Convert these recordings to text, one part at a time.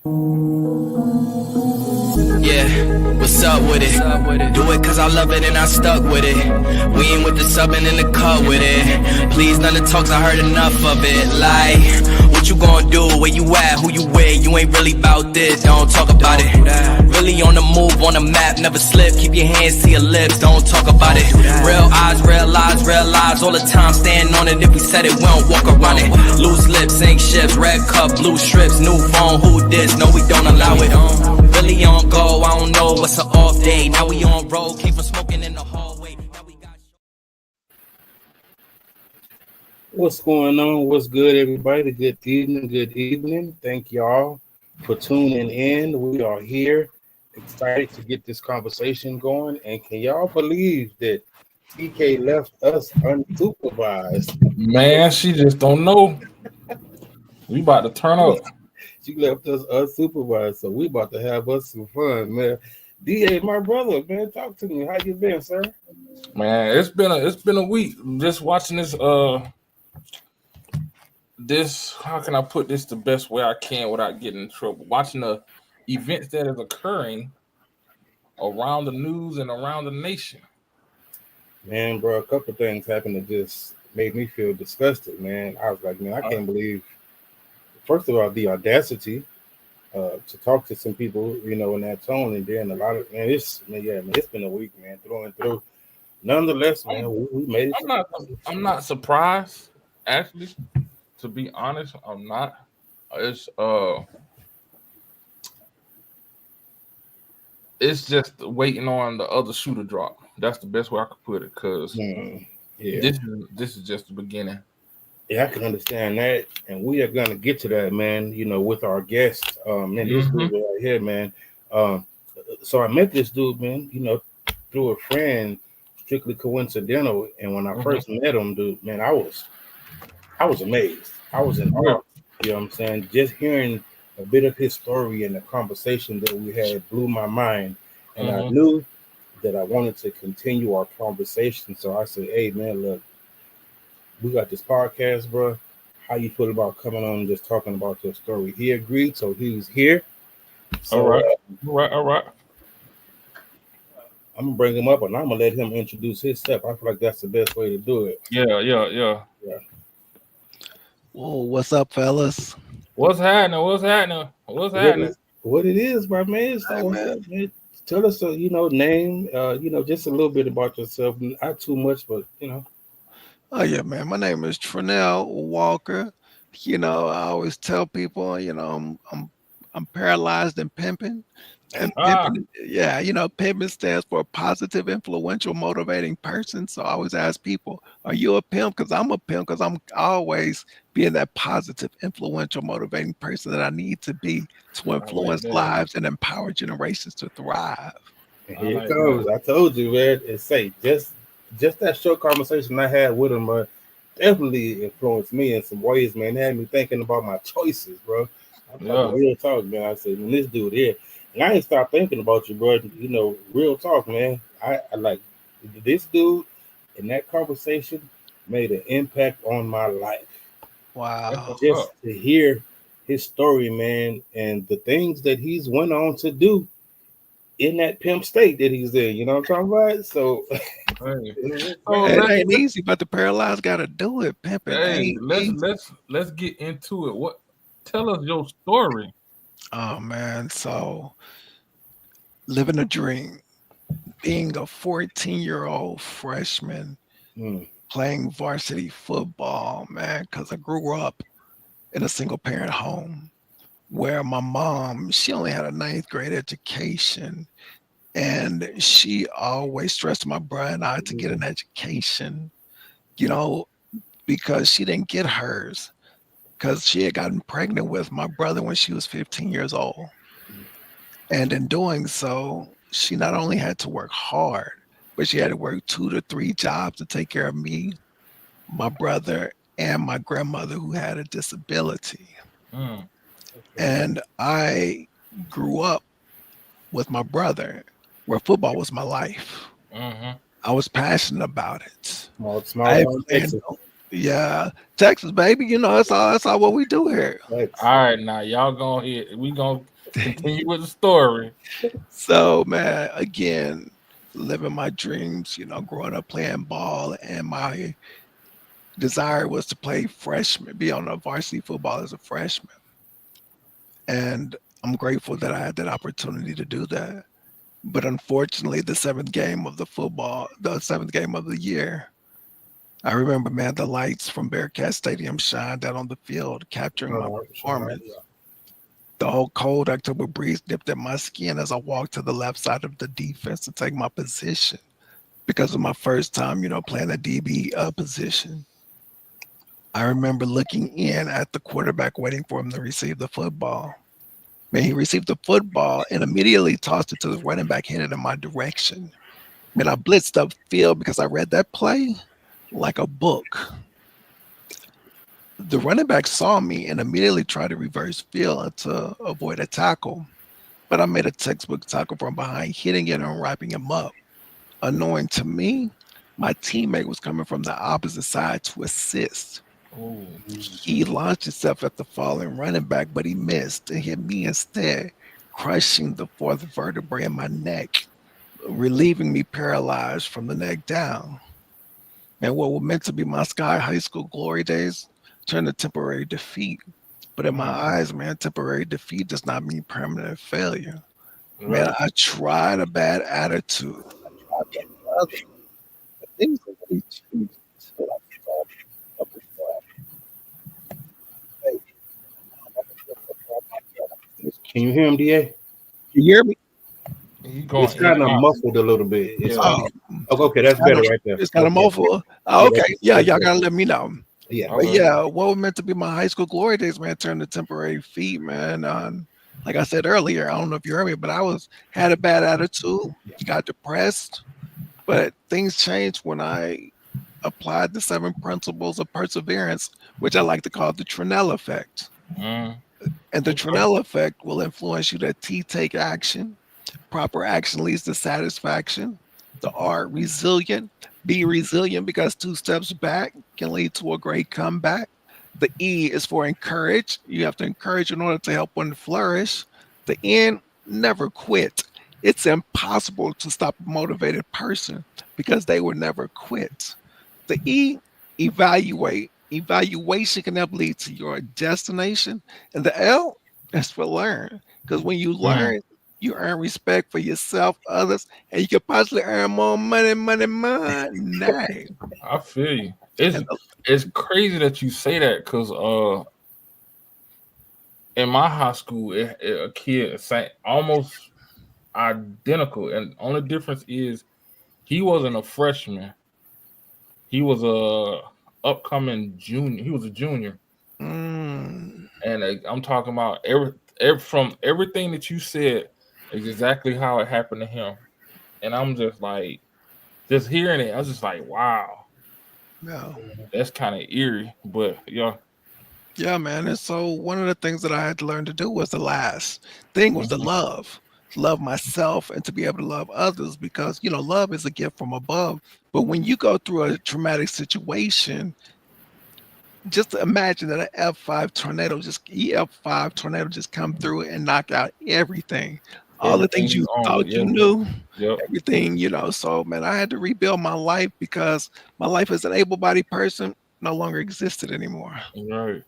Yeah, what's up with it? Do it cause I love it and I stuck with it. We ain't with the subbing in the cut with it. Please, none of the talks, I heard enough of it. Like, what you gonna do? Where you at? Who you with? You ain't really about this, don't talk about it. Really on the move, on the map, never slip. Keep your hands to your lips, don't talk about it. Real eyes, realize all the time. Stand on it, if we said it, we don't walk around it. Loose lips, sink ships, red cup, blue strips, new phone, who this? No, we don't allow it. Really on go, I don't know what's an off day. Now we on road, came from smoking in the hallway. Now we got... What's going on? What's good, everybody? Good evening. Thank y'all for tuning in. We are here, excited to get this conversation going. And can y'all believe that TK left us unsupervised? Man, she just don't know. We about to turn up. She left us unsupervised, so we about to have us some fun, man. DA, my brother, man, talk to me. How you been, sir? Man, it's been a week just watching this. How can I put this the best way I can without getting in trouble? Watching the events that is occurring around the news and around the nation. Man, bro, a couple things happened that just made me feel disgusted, man. I was like, man, I can't believe. First of all, the audacity to talk to some people, you know, in that tone, and then a lot of it's been a week, man, through and through. Nonetheless, man, we made it. I'm not surprised, actually. To be honest, I'm not. It's just waiting on the other shoe to drop. That's the best way I could put it, because this is just the beginning. Yeah, I can understand that, and we are gonna get to that, man. You know, with our guest, this dude right here, man. So I met this dude, man. You know, through a friend, strictly coincidental. And when I first met him, dude, man, I was amazed. I was in awe. You know what I'm saying? Just hearing a bit of his story and the conversation that we had blew my mind, and I knew that I wanted to continue our conversation. So I said, "Hey, man, look. We got this podcast, bro. How you feel about coming on and just talking about your story?" He agreed, so he was here. So, All right. I'm gonna bring him up, and I'm gonna let him introduce himself. I feel like that's the best way to do it. Yeah. Whoa, what's up, fellas? What's happening? What it is, my man? So, man. Tell us, name, just a little bit about yourself. Not too much, but Oh yeah, man. My name is Trenell Walker. You know, I always tell people, I'm paralyzed and pimping. And pimping, pimping stands for positive, influential, motivating person. So I always ask people, are you a pimp? Because I'm a pimp, because I'm always being that positive, influential, motivating person that I need to be to influence lives and empower generations to thrive. And here it comes. I told you, man. It's safe. Just that short conversation I had with him, definitely influenced me in some ways, man. It had me thinking about my choices, bro. I'm talking real talk, man. I said, when this dude here, and I ain't stopped thinking about you, bro. You know, real talk, man. I like this dude, and that conversation made an impact on my life. Wow. Just to hear his story, man, and the things that he's went on to do in that pimp state that he's in, you know what I'm talking about? So it ain't easy, but the paralyzed gotta do it. Pimping. Let's get into it. Tell us your story. Oh man, so living a dream, being a 14-year-old freshman, playing varsity football, man, because I grew up in a single parent home where my mom, she only had a 9th grade education, and she always stressed my brother and I to get an education, because she didn't get hers, because she had gotten pregnant with my brother when she was 15 years old. And in doing so, she not only had to work hard, but she had to work 2 to 3 jobs to take care of me, my brother, and my grandmother who had a disability. And I grew up with my brother where football was my life. I was passionate about it. Yeah, Texas, baby. That's all what we do here. That's All right, now y'all go ahead. We gonna continue with the story. So, man, again, living my dreams. Growing up playing ball, and my desire was to play freshman, be on a varsity football as a freshman. And I'm grateful that I had that opportunity to do that. But unfortunately, the seventh game of the year, I remember, man, the lights from Bearcat Stadium shined out on the field, capturing my performance. The whole cold October breeze nipped at my skin as I walked to the left side of the defense to take my position because of my first time, playing a DB position. I remember looking in at the quarterback waiting for him to receive the football. Man, he received the football and immediately tossed it to the running back headed in my direction. Man, I blitzed up field because I read that play like a book. The running back saw me and immediately tried to reverse field to avoid a tackle, but I made a textbook tackle from behind, hitting it and wrapping him up. Annoying to me, my teammate was coming from the opposite side to assist. Ooh. He launched himself at the falling running back, but he missed and hit me instead, crushing the fourth vertebrae in my neck, relieving me paralyzed from the neck down. And what were meant to be my Sky High School glory days turned to temporary defeat. But in my eyes, man, temporary defeat does not mean permanent failure. Man, Right. I tried a bad attitude. I tried others, but things have really changed until I tried a before. Hey, Can you hear him, DA? you hear me? You going It's in and kind of out. muffled a little bit. It's Yeah. Oh, okay. That's kind better of, right there. it's kind of Okay. muffled. Yeah, Okay, yeah, that's y'all better. gotta let me know. Yeah. But Okay. yeah, what was meant to be my high school glory days, man, turned to temporary defeat, man. Like I said earlier, I don't know if you heard me, but I had a bad attitude, got depressed. But things changed when I applied the 7 principles of perseverance, which I like to call the Trenell effect. Mm. And the Okay. Trenell effect will influence you to take action. Proper action leads to satisfaction. The R, resilient. Be resilient because 2 steps back can lead to a great comeback. The E is for encourage. You have to encourage in order to help one flourish. The N, never quit. It's impossible to stop a motivated person because they will never quit. The E, evaluate. Evaluation can help lead to your destination. And the L is for learn. Because when you Mm. learn, you earn respect for yourself, others, and you can possibly earn more money, money, money. I feel you. It's And the, it's crazy that you say that because in my high school a kid same almost identical, and only difference is he wasn't a freshman. He was a upcoming junior. He was a junior, mm, and I'm talking about from everything that you said is exactly how it happened to him. And I'm just like, just hearing it, I was just like, wow, yeah. that's kind of eerie. But yeah, Yeah, man. And so one of the things that I had to learn to do was the last thing was to love myself and to be able to love others because, love is a gift from above. But when you go through a traumatic situation, just imagine that an EF5 tornado just come through and knock out everything. All the everything things you you own, thought you yeah, knew, yep, everything, so man, I had to rebuild my life because my life as an able-bodied person no longer existed anymore. right.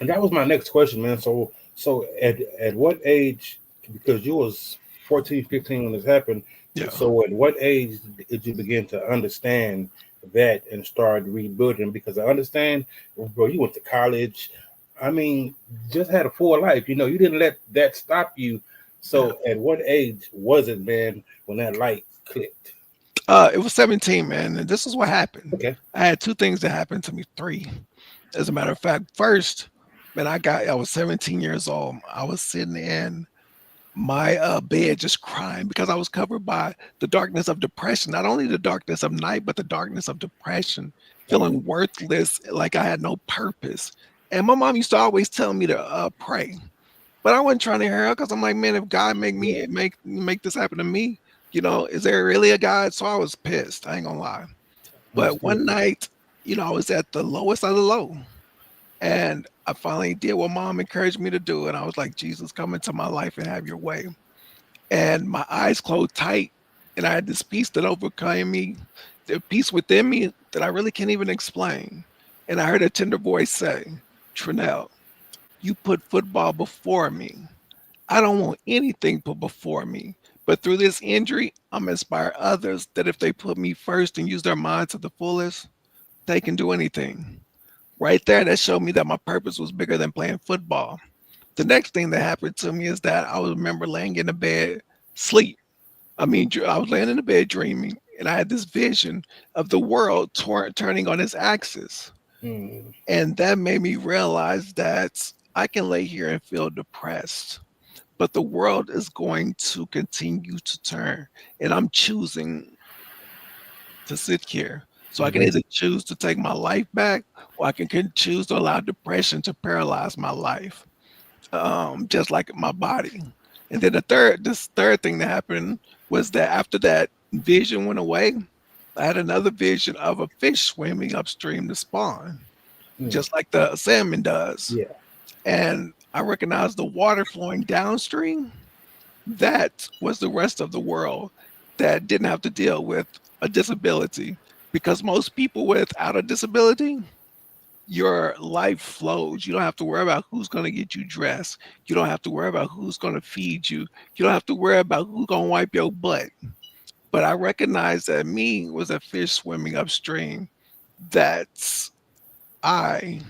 And that was my next question, man. So at what age? Because you was 14, 15 when this happened. Yeah. So at what age did you begin to understand that and start rebuilding? Because I understand, bro, you went to college. I mean, just had a full life. You didn't let that stop you. Yeah. So at what age was it, man, when that light clicked? It was 17, man, and this is what happened. Okay. I had 2 things that happened to me, 3. As a matter of fact, first, man, I was 17 years old. I was sitting in my bed just crying because I was covered by the darkness of depression. Not only the darkness of night, but the darkness of depression, feeling worthless, like I had no purpose. And my mom used to always tell me to pray, but I wasn't trying to hear her because I'm like, man, if God make this happen to me, is there really a God? So I was pissed. I ain't gonna lie. But one Understood. night I was at the lowest of the low. And I finally did what mom encouraged me to do. And I was like, Jesus, come into my life and have your way. And my eyes closed tight. And I had this peace that overcame me, the peace within me that I really can't even explain. And I heard a tender voice say, Trenell, you put football before me. I don't want anything put before me. But through this injury, I'm inspire others that if they put me first and use their mind to the fullest, they can do anything. Right there, that showed me that my purpose was bigger than playing football. The next thing that happened to me is that I remember laying in the bed, sleep. I was laying in the bed dreaming, and I had this vision of the world turning on its axis. Mm. And that made me realize that I can lay here and feel depressed, but the world is going to continue to turn. And I'm choosing to sit here. So I can Mhm. either choose to take my life back, or I can choose to allow depression to paralyze my life, just like my body. And then this third thing that happened was that after that vision went away, I had another vision of a fish swimming upstream to spawn, Mm. just like the salmon does. Yeah. And I recognized the water flowing downstream. That was the rest of the world that didn't have to deal with a disability. Because most people without a disability, your life flows. You don't have to worry about who's going to get you dressed. You don't have to worry about who's going to feed you. You don't have to worry about who's going to wipe your butt. But I recognized that me was a fish swimming upstream, that I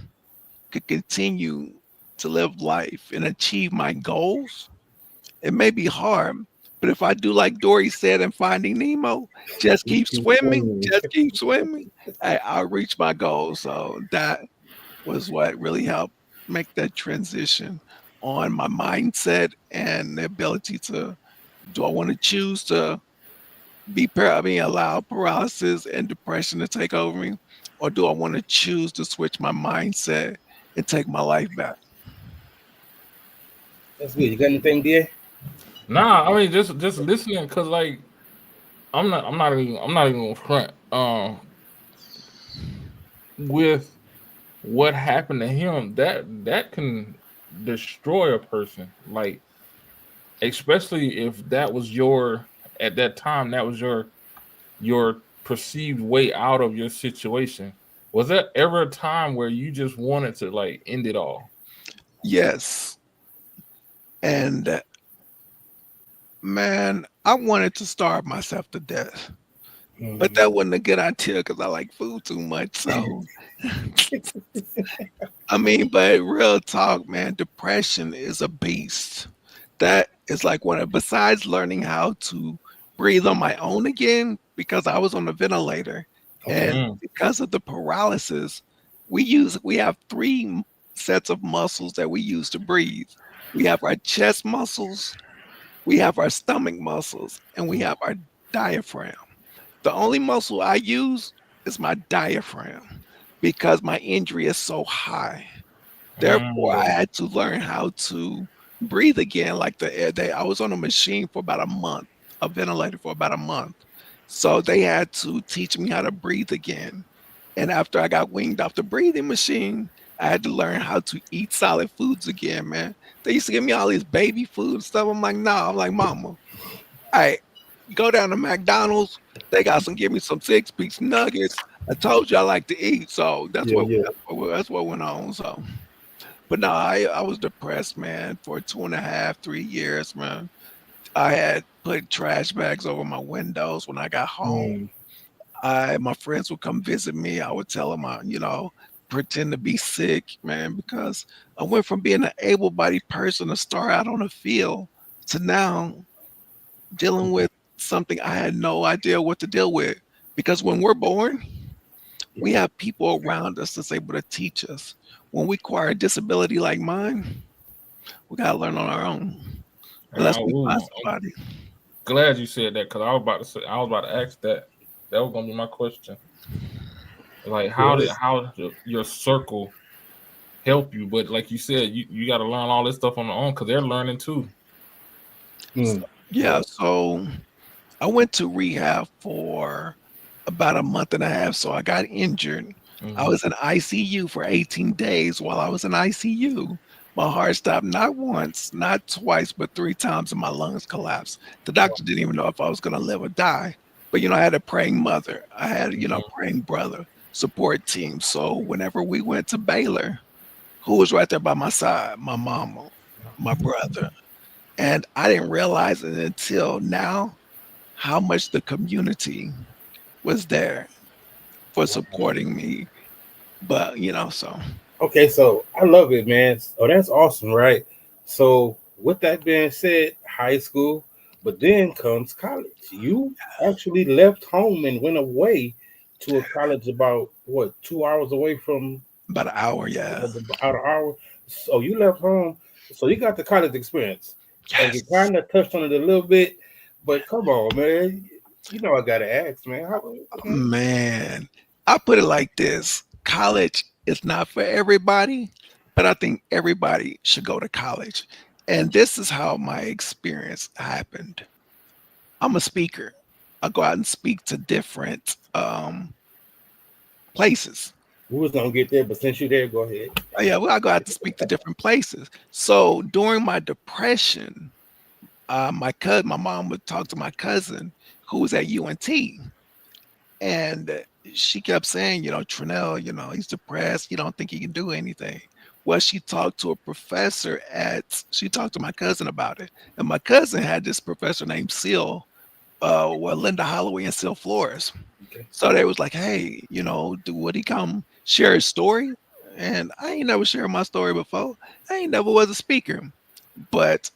could continue to live life and achieve my goals. It may be hard, but if I do like Dory said in Finding Nemo, just You keep keep swimming, swimming. just keep swimming, I'll reach my goal. So that was what really helped make that transition on my mindset and the ability to, do I want to choose to allow paralysis and depression to take over me, or do I want to choose to switch my mindset and take my life back? That's good. You got anything, dear? Nah, I mean just listening because like I'm not even gonna front. With what happened to him, that can destroy a person. Like especially if that was your at that time that was your perceived way out of your situation. Was there ever a time where you just wanted to like end it all? Yes. And man, I wanted to starve myself to death, but Mm. that wasn't a good idea because I like food too much. So, but real talk, man, depression is a beast. That is like besides learning how to breathe on my own again, because I was on a ventilator Okay. and Mm, because of the paralysis, we have three sets of muscles that we use to breathe. We have our chest muscles, we have our stomach muscles, and we have our diaphragm. The only muscle I use is my diaphragm because my injury is so high. Therefore, I mm, had to learn how to breathe again, like the air. I was on a machine for about a month, a ventilator for about a month. So they had to teach me how to breathe again. And after I got weaned off the breathing machine, I had to learn how to eat solid foods again, man. They used to give me all this baby food and stuff. I'm like, nah, I'm like, mama, all right, go down to McDonald's. They got give me some 6-piece nuggets. I told you I like to eat. So Yeah, yeah. that's what went on. So but no, I was depressed, man, for 2.5, 3 years, man. I had put trash bags over my windows when I got home. Mm. My friends would come visit me. I would tell them pretend to be sick, man, because I went from being an able-bodied person to start out on the field to now dealing with something I had no idea what to deal with. Because when we're born, we Yeah. have people around us that's able to teach us. When we acquire a disability like mine, we gotta learn on our own unless we find I'm somebody. glad you said that because I was about to ask that. That was gonna be my question. Like Yes. how did your circle help you? But like you said, you got to learn all this stuff on their own because they're learning too. Mm. Yeah, Yeah. so I went to rehab for about a month and a half. So I got injured. I was in ICU for 18 days. While I was in ICU, my heart stopped not once, not twice, but 3 times, and my lungs collapsed. The doctor didn't even know if I was going to live or die. But, I had a praying mother. I had, praying brother, support team. So whenever we went to Baylor, who was right there by my side? My mama, my brother. And I didn't realize it until now how much the community was there for supporting me. But, so. Okay, so I love it, man. Oh, that's awesome, right? So with that being said, high school, but then comes college. You actually left home and went away to a college about what 2 hours away from About an hour, yeah. about an hour. So you left home. So you got the college experience. And you Yes. kind of touched on it a little bit, but come on, man. You know I gotta ask, man. Man, I put it like this. College is not for everybody, but I think everybody should go to college. And this is how my experience happened. I'm a speaker. I go out and speak to different places. We was gonna get there, but since you're there, go ahead. Yeah, well, I go out to speak to different places. So during my depression, my mom would talk to my cousin who was at UNT, and she kept saying, Trenell, he's depressed. You don't think he can do anything. Well, she talked to she talked to my cousin about it. And my cousin had this professor named Seal, Linda Holloway and Seal Flores. Okay. So they was like, hey, would he come share his story? And I ain't never shared my story before. I ain't never was a speaker. But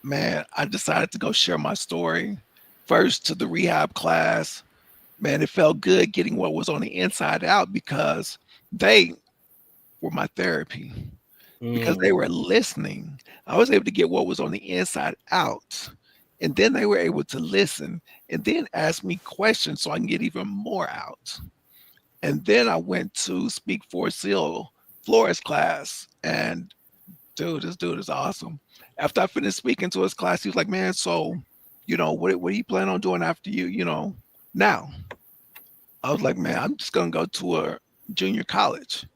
man, I decided to go share my story first to the rehab class. Man, it felt good getting what was on the inside out because they were my therapy. Because they were listening. I was able to get what was on the inside out. And then they were able to listen and then ask me questions so I can get even more out. And then I went to speak for Seal Flores class. And dude, this dude is awesome. After I finished speaking to his class, he was like, man, so, what do you plan on doing after now? I was like, man, I'm just going to go to a junior college.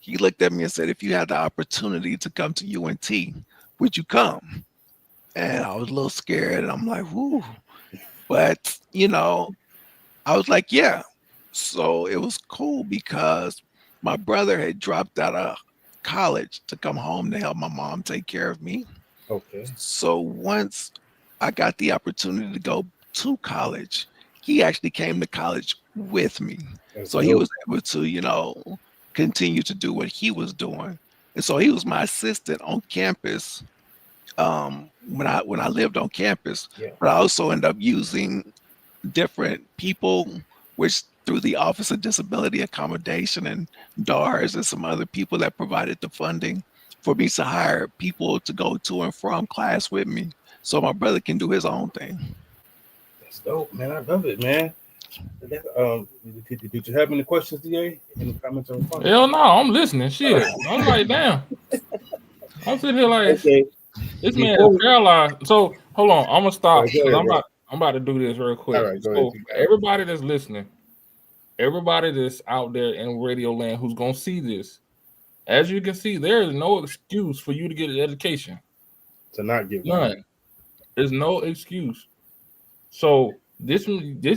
He looked at me and said, if you had the opportunity to come to UNT, would you come? And I was a little scared. And I'm like, whoo. But, I was like, yeah. So it was cool because my brother had dropped out of college to come home to help my mom take care of me. Okay. So once I got the opportunity to go to college, he actually came to college with me. So he was able to, continue to do what he was doing. And so he was my assistant on campus when I lived on campus. Yeah. But I also ended up using different people, which through the Office of Disability Accommodation and DARS and some other people that provided the funding for me to hire people to go to and from class with me so my brother can do his own thing. That's dope, man. I love it, man. Did you have any questions, DA? Any comments or responses? Hell no, I'm listening. Shit. I'm like, damn. I'm sitting here like, okay. This man is paralyzed. So hold on, I'm gonna stop. I'm about to do this real quick. All right, go so ahead. everybody that's listening, everybody that's out there in radio land who's gonna see this, as you can see, there is no excuse for you to get an education. To not get none. one. There's no excuse. So this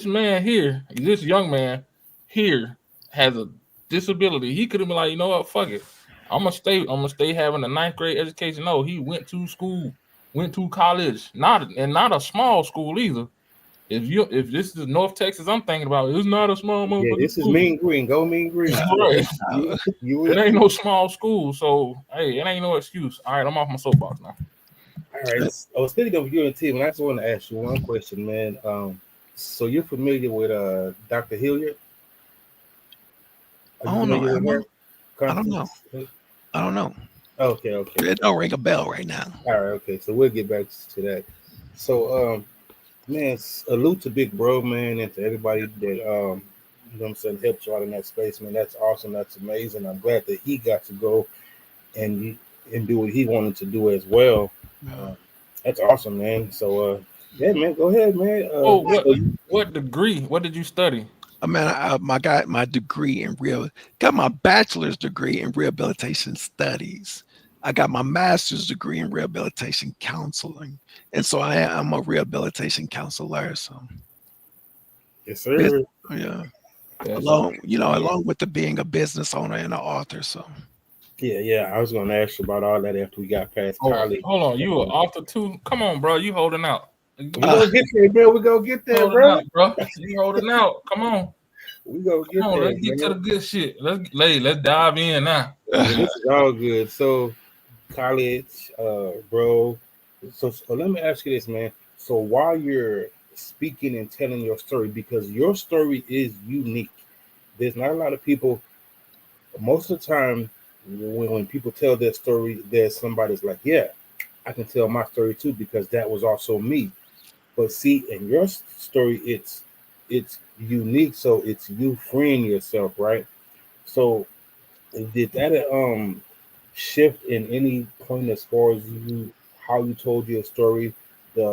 man here, this young man here, has a disability. He could have been like, you know what, fuck it. I'm gonna stay having a 9th grade education. No, he went to school, went to college, not a small school either. If this is North Texas, I'm thinking about it's not a small motherfucking Yeah, this school. is Mean Green. Go Mean Green. Right. It ain't no small school, so hey, it ain't no excuse. All right, I'm off my soapbox now. All right. Speaking of UNT, man, I just want to ask you one question, man. So you're familiar with Dr. Hilliard? I don't know. I don't know. Okay. It don't ring a bell right now. All right, okay. So we'll get back to that. So, man, salute to Big Bro, man, and to everybody that you know what I'm saying, helped you out in that space, man. That's awesome. That's amazing. I'm glad that he got to go and do what he wanted to do as well. That's awesome, man. So, yeah, man, go ahead, man. What degree? What did you study? my degree in got my bachelor's degree in rehabilitation studies. I got my master's degree in rehabilitation counseling, and so I'm a rehabilitation counselor. So, Yes, bus- sir. yeah, That's along with the being a business owner and an author. So, Yeah, yeah. I was gonna ask you about all that after we got past oh, college. hold on. You were author too? Come on, bro. You holding out. We You uh, gonna get there, bro. We gonna get there, holding bro. out, bro. You holding out. Come on. We gonna Come get on. there, Let's get to man. the good shit. Let's dive in now. Yeah, this is all good. So, college, bro. So let me ask you this, man. So while you're speaking and telling your story, because your story is unique, there's not a lot of people. Most of the time, when people tell their story, there's somebody's like, yeah, I can tell my story too because that was also me. But see, in your story, it's unique, so it's you freeing yourself, right? So did that shift in any point as far as you how you told your story, the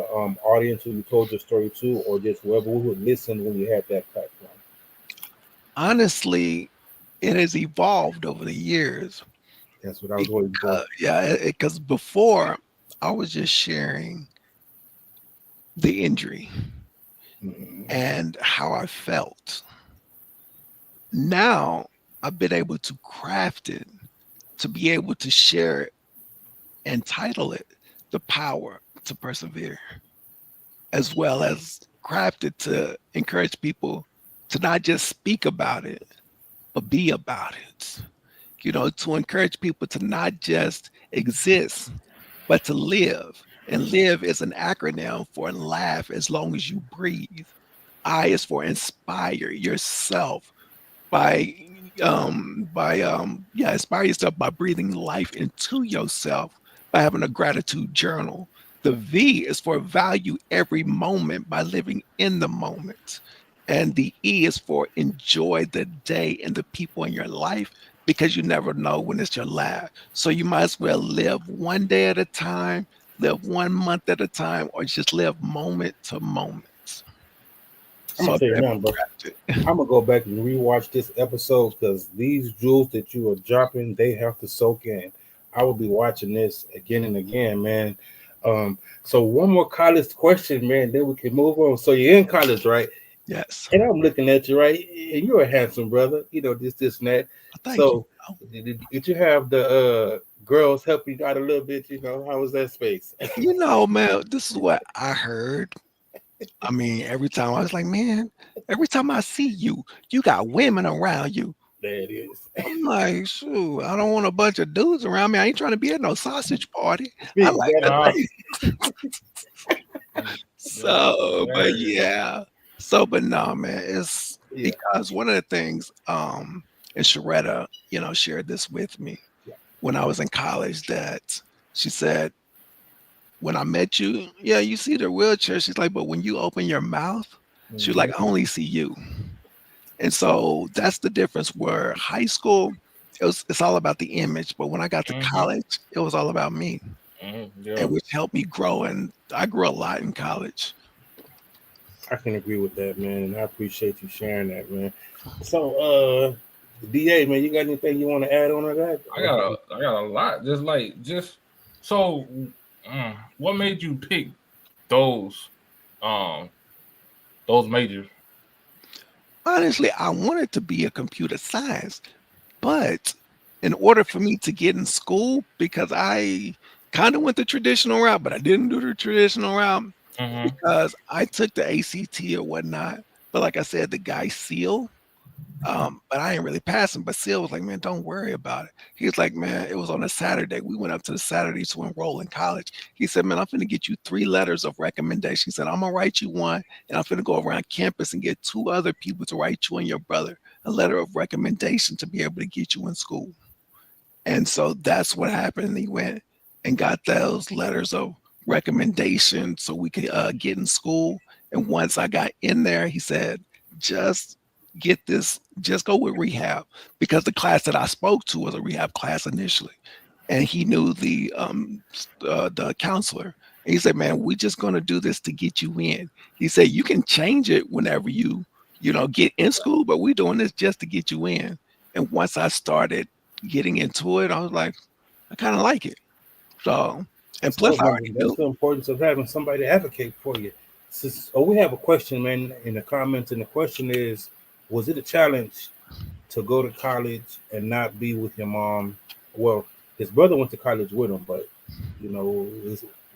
audience who you told your story to, or just whoever would listen when you had that platform? honestly, it has evolved over the years. That's what I was waiting for. Yeah, because before I was just sharing the injury Mhm. and how I felt. Now I've been able to craft it to be able to share it and title it The Power to Persevere, as well as craft it to encourage people to not just speak about it, but be about it. To encourage people to not just exist, but to live. And live is an acronym for laugh as long as you breathe. I is for inspire yourself inspire yourself by breathing life into yourself by having a gratitude journal. The V is for value every moment by living in the moment. And the E is for enjoy the day and the people in your life because you never know when it's your last. So you might as well live one day at a time, live 1 month at a time, or just live moment to moment. I'm So gonna I've tell you been able now, to bro. craft it. I'm gonna go back and rewatch this episode because these jewels that you are dropping, they have to soak in. I will be watching this again and again, man. So one more college question, man, then we can move on. So you're in college, right? Yes. And I'm looking at you, right? And you're a handsome brother, this, and that. Thank you. So did you have the girls help you out a little bit? How was that space? Man, this is what I heard. I mean, every time I was like, man, every time I see you, you got women around you. There it is. I'm like, shoot, I don't want a bunch of dudes around me. I ain't trying to be at no sausage party. I Speak, like the brother. Ah, ladies. that's So, but hilarious. yeah. So, but no, man, it's Yeah, because one of the things, and Sharetta, shared this with me yeah. when I was in college that she said, when I met you, yeah, you see the wheelchair. She's like, but when you open your mouth, she's like, Mhm. I only see you. And so that's the difference where high school, it's all about the image. But when I got to Mm-hmm. college, it was all about me, Yeah. and which helped me grow. And I grew a lot in college. I can agree with that, man, and I appreciate you sharing that, man. So, DA, man, you got anything you want to add on to that? I got a lot. Just so what made you pick those um those majors? Honestly, I wanted to be a computer science, but in order for me to get in school, because I kind of went the traditional route, but I didn't do the traditional route Mm-hmm. because I took the ACT or whatnot. But like I said, the guy Seal, but I ain't really passing. But Seal was like, man, don't worry about it. He was like, man, it was on a Saturday. We went up to the Saturday to enroll in college. He said, man, I'm finna get you 3 letters of recommendation. He said, I'm gonna write you one, and I'm finna go around campus and get 2 other people to write you and your brother a letter of recommendation to be able to get you in school. And so that's what happened. He went and got those letters of recommendation so we could get in school. And once I got in there, he said, just just go with rehab because the class that I spoke to was a rehab class initially. And he knew the counselor. And he said, man, we're just going to do this to get you in. He said, you can change it whenever you get in school, but we're doing this just to get you in. And once I started getting into it, I was like, I kind of like it. So, and plus, I already That's do. the importance of having somebody advocate for you. We have a question, man, in the comments, and the question is: was it a challenge to go to college and not be with your mom? Well, his brother went to college with him, but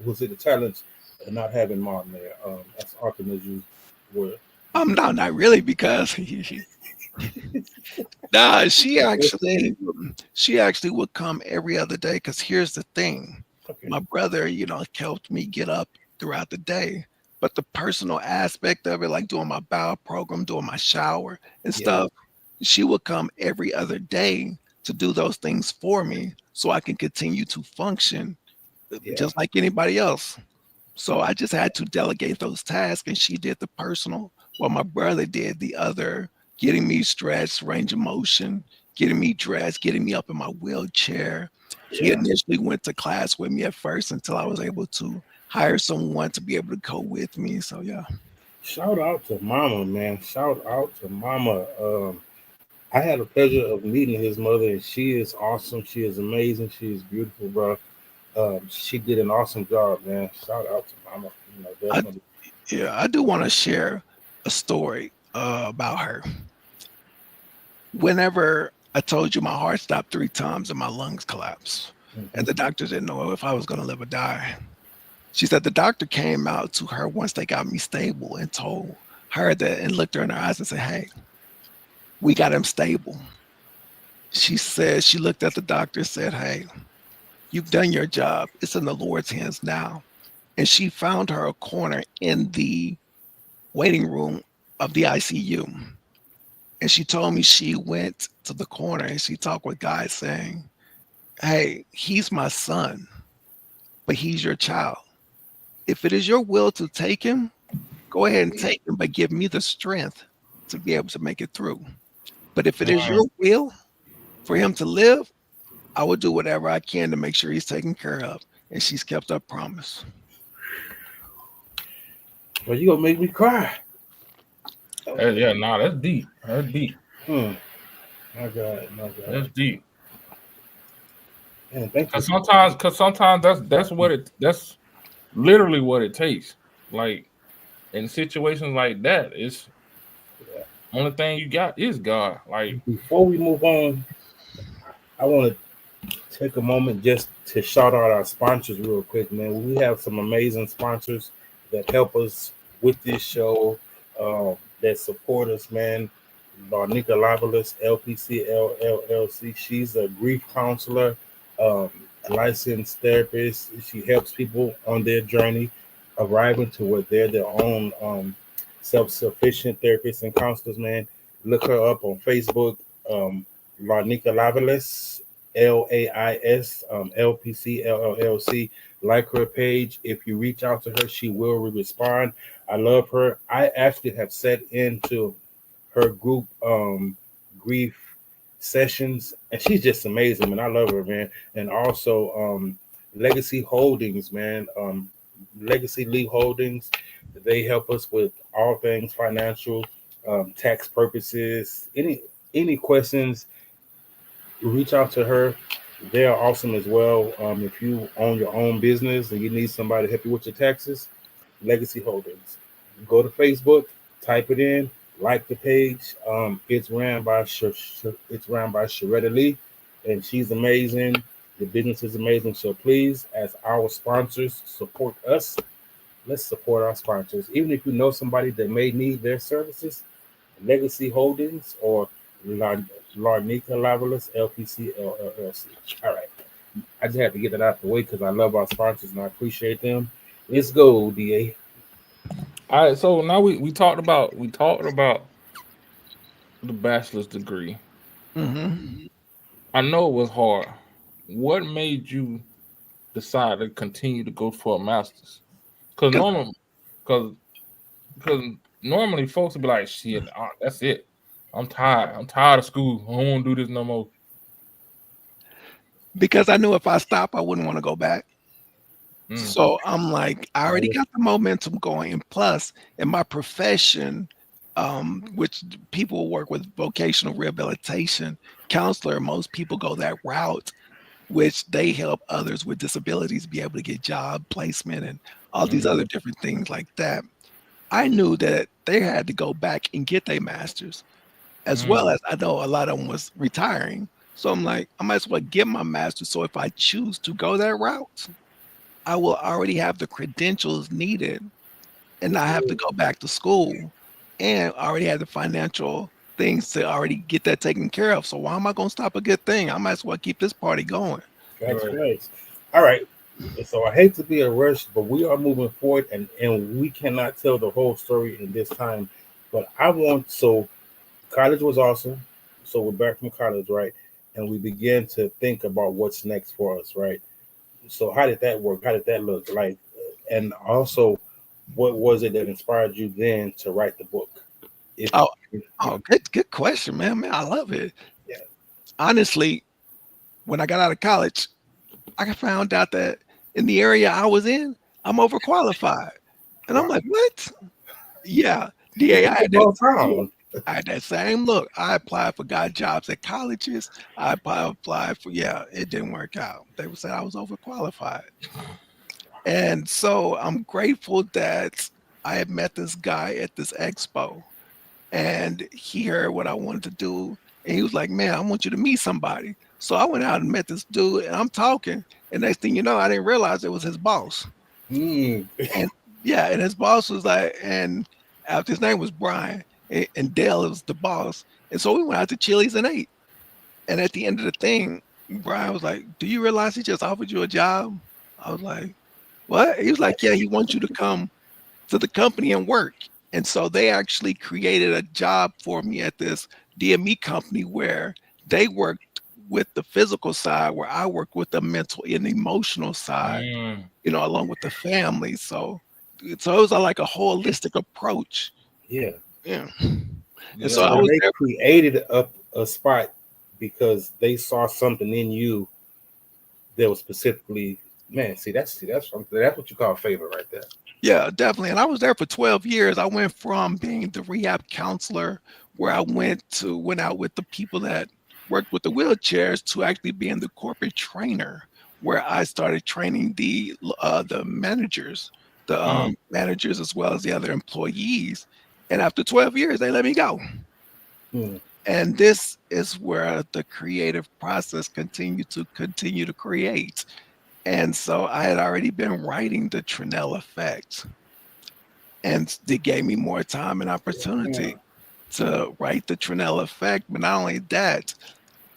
was it a challenge not having mom there? As often as you were. No, not really, because nah, she actually would come every other day. Because here's the thing, Okay. my brother, helped me get up throughout the day, but the personal aspect of it, like doing my bowel program, doing my shower and Yeah. stuff, she would come every other day to do those things for me, so I can continue to function Yeah. just like anybody else. So I just had to delegate those tasks, and she did the personal, while my brother did the other, getting me stretched, range of motion, getting me dressed, getting me up in my wheelchair. He Yeah. initially went to class with me at first until I was able to hire someone to be able to go with me. So yeah. Shout out to Mama, man. Shout out to Mama. I had the pleasure of meeting his mother, and she is awesome. She is amazing. She is beautiful, bro. She did an awesome job, man. Shout out to Mama. I Definitely. I do want to share a story about her. Whenever I told you my heart stopped 3 times and my lungs collapsed, and the doctors didn't know if I was going to live or die. She said the doctor came out to her once they got me stable and told her that, and looked her in her eyes and said, "Hey, we got him stable." She said she looked at the doctor and said, "Hey, you've done your job. It's in the Lord's hands now." And she found her a corner in the waiting room of the ICU. And she told me she went to the corner and she talked with God saying, "Hey, he's my son, but he's your child. If it is your will to take him, go ahead and take him, but give me the strength to be able to make it through. But if it is your will for him to live, I will do whatever I can to make sure he's taken care of." And she's kept her promise. Well, you gonna make me cry. Yeah, nah, that's deep. That's deep. My God, my God. That's deep. Man, thank you. Cause sometimes that's literally what it takes. Like in situations like that, it's only thing you got is God. Like Before we move on, I want to take a moment just to shout out our sponsors real quick, man. We have some amazing sponsors that help us with this show, that support us, man. Barnica Lavalis, LPC, LLC. She's a grief counselor, a licensed therapist. She helps people on their journey, arriving to where they're their own self-sufficient therapists and counselors, man. Look her up on Facebook, Larnica Lavalis, LAIS, LPC, LLC. Like her page. If you reach out to her, she will respond. I love her. I actually have set into her group grief sessions, and she's just amazing, man. I love her, man. And also Legacy Holdings, man. Legacy Lee Holdings, they help us with all things financial, tax purposes. Any questions, reach out to her. They are awesome as well. If you own your own business and you need somebody to help you with your taxes, Legacy Holdings. Go to Facebook, type it in, like the page. It's ran by Sharetta Lee, and she's amazing. The business is amazing. So please, as our sponsors, support us. Let's support our sponsors. Even if you know somebody that may need their services, Legacy Holdings or Larnica Lavalis, LPC, LLC. All right. I just had to get that out the way because I love our sponsors and I appreciate them. Let's go, DA. all right, so now we talked about the bachelor's degree. Mm-hmm. I know it was hard. What made you decide to continue to go for a master's? Because normally folks would be like, "Shit, that's it. I'm tired. I'm tired of school. I don't want to do this no more." Because I knew if I stopped, I wouldn't want to go back. Mm. So I'm like, I already got the momentum going. And plus, in my profession, which people work with vocational rehabilitation counselor. Most people go that route, which they help others with disabilities be able to get job placement and all these other different things like that. I knew that they had to go back and get their masters, as well as I know a lot of them was retiring. So I'm like, I might as well get my master's. So if I choose to go that route, I will already have the credentials needed and not have to go back to school and already have the financial things to already get that taken care of. So why am I going to stop a good thing? I might as well keep this party going. That's right. All right. So I hate to be a rush, but we are moving forward, and we cannot tell the whole story in this time. But so college was awesome. So we're back from college, right? And we began to think about what's next for us, right? So how did that work? How did that look like? And also, what was it that inspired you then to write the book? Good question, man. I love it. Yeah. Honestly, when I got out of college, I found out that in the area I was in, I'm overqualified. And I'm like, what? Yeah. I had that same look. I applied for jobs at colleges. I applied for, it didn't work out. They would say I was overqualified. And so I'm grateful that I had met this guy at this expo and he heard what I wanted to do. And he was like, man, I want you to meet somebody. So I went out and met this dude and I'm talking. And next thing you know, I didn't realize it was his boss. And and his boss was like, and after his name was Brian and Dale was the boss. And so we went out to Chili's and ate. And at the end of the thing, Brian was like, do you realize he just offered you a job? I was like, what? He was like, yeah, he wants you to come to the company and work. And so they actually created a job for me at this DME company where they worked with the physical side, where I work with the mental and emotional side, along with the family. So it was like a holistic approach. Yeah. And so they created a spot because they saw something in you that was specifically, man, that's what you call favor right there. Yeah, definitely. And I was there for 12 years. I went from being the rehab counselor where I went out with the people that worked with the wheelchairs to actually being the corporate trainer where I started training the managers, managers as well as the other employees. And after 12 years, they let me go. And this is where the creative process continued to create. And so I had already been writing the Trenell Effect. And they gave me more time and opportunity to write the Trenell Effect. But not only that,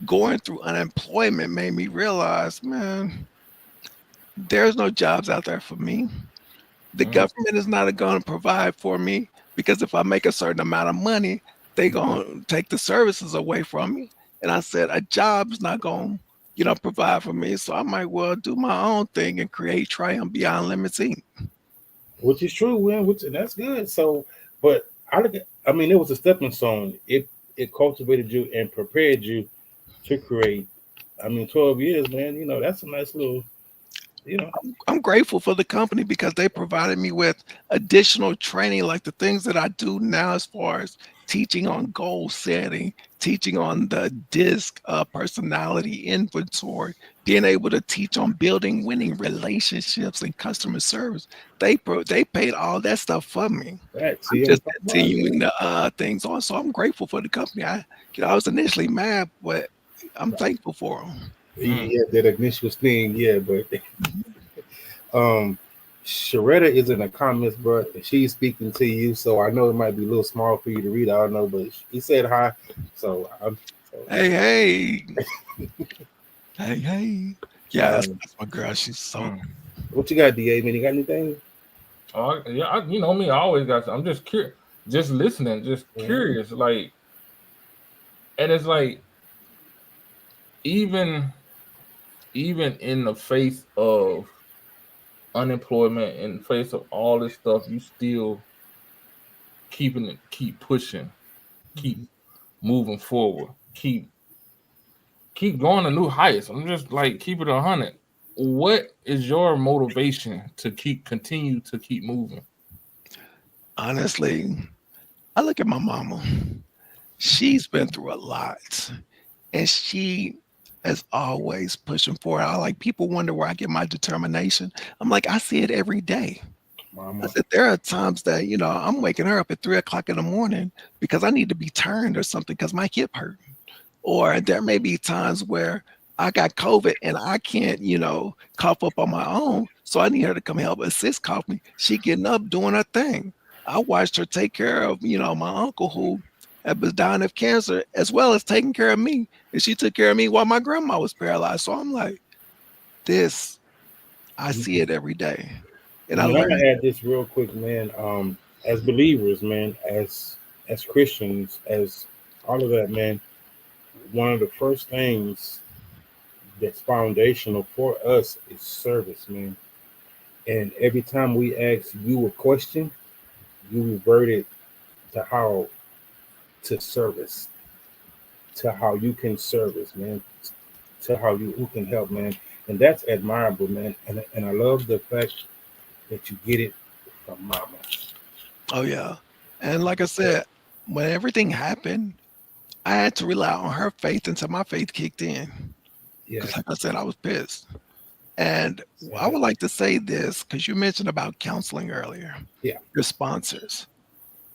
going through unemployment made me realize, man, there's no jobs out there for me. The government is not going to provide for me because if I make a certain amount of money, they're going to take the services away from me. And I said, a job's not going to provide for me. So I might well do my own thing and create Triumph Beyond Limits Inc. Which is true, and that's good. So, but it was a stepping stone. It cultivated you and prepared you to create. 12 years, man, that's a nice little, I'm grateful for the company because they provided me with additional training, like the things that I do now as far as teaching on goal setting, teaching on the DISC personality inventory, being able to teach on building winning relationships and customer service. They paid all that stuff for me. I'm just continuing the things on. So I'm grateful for the company. I was initially mad, but I'm thankful for them. Yeah, that initial thing, but Sharetta is in the comments, bro, and she's speaking to you, so I know it might be a little small for you to read. I don't know, but he said hi. So hey. Hey. Yeah, that's my girl. She's so. What you got, DA? Man, you got anything? Yeah, you know me. I always got. I'm just curious, just listening, just curious, like, and it's like, even in the face of unemployment, in the face of all this stuff, you still keep pushing, keep moving forward, keep going to new heights. I'm just like, keep it 100. What is your motivation to continue to keep moving? Honestly, I look at my mama. She's been through a lot, and she is always pushing forward. I like people wonder where I get my determination. I'm like, I see it every day. I Mama. said there are times that I'm waking her up at 3 o'clock in the morning because I need to be turned or something because my hip hurt. Or there may be times where I got COVID and I can't, cough up on my own. So I need her to come help assist cough me. She getting up doing her thing. I watched her take care of, my uncle who was dying of cancer, as well as taking care of me. And she took care of me while my grandma was paralyzed. So I'm like, this, I see it every day. And I Man, I'm learned, gonna add this real quick, man. As believers, man, as Christians, as all of that, man, one of the first things that's foundational for us is service, man. And every time we ask you a question, you revert it to how to service, to how you can service, man, to how you who can help, man. And that's admirable, man. And I love the fact that you get it from mama. oh, yeah. And like I said, when everything happened, I had to rely on her faith until my faith kicked in. Because, Yes. like I said, I was pissed. And I Sad. would like to say this because you mentioned about counseling earlier, Yeah. your sponsors.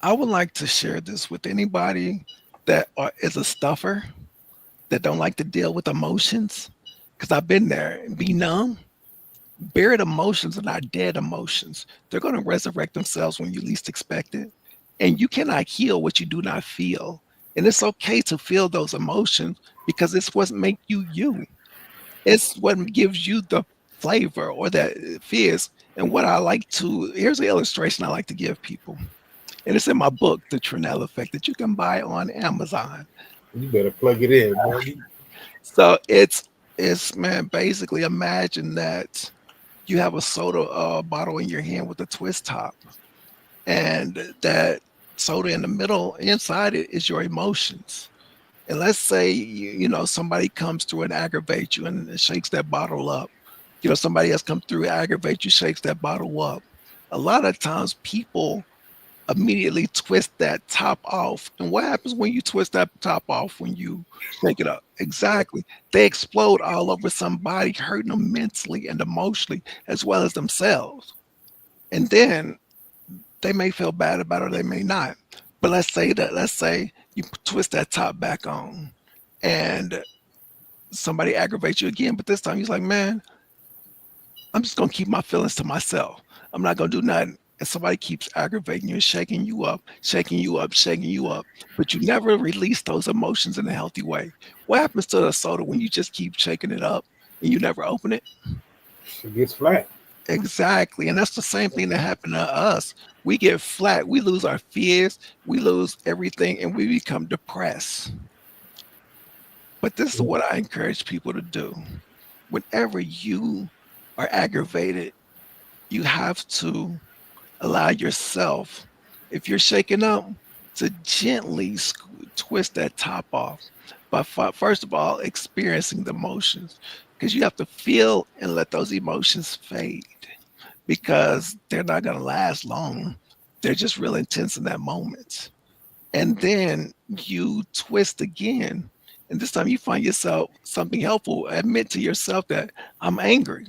I would like to share this with anybody that is a stuffer, that don't like to deal with emotions. Because I've been there and be numb. Buried emotions are not dead emotions. They're going to resurrect themselves when you least expect it. And you cannot heal what you do not feel. And it's okay to feel those emotions because it's what makes you you. It's what gives you the flavor or that fizz. And what I like to here's an illustration I like to give people. And it's in my book, The Trenell Effect, that you can buy on Amazon. You better plug it in, boy. So it's man, basically imagine that you have a soda bottle in your hand with a twist top, and that soda in the middle inside it is your emotions. And let's say somebody comes through and aggravates you and shakes that bottle up. Somebody has come through, aggravate you, shakes that bottle up. A lot of times people immediately twist that top off. And what happens when you twist that top off when you shake it up? Exactly. They explode all over somebody, hurting them mentally and emotionally, as well as themselves. And then they may feel bad about it or they may not. But let's say you twist that top back on and somebody aggravates you again, but this time he's like, man, I'm just gonna keep my feelings to myself. I'm not gonna do nothing. And somebody keeps aggravating you, shaking you up, shaking you up, shaking you up, but you never release those emotions in a healthy way. What happens to the soda when you just keep shaking it up and you never open it? It gets flat. Exactly. And that's the same thing that happened to us. We get flat, we lose our fears, we lose everything, and we become depressed. But this is what I encourage people to do. Whenever you are aggravated, you have to allow yourself, if you're shaking up, to gently twist that top off. But first of all, experiencing the emotions, because you have to feel and let those emotions fade because they're not going to last long. They're just real intense in that moment. And then you twist again. And this time you find yourself something helpful. Admit to yourself that I'm angry,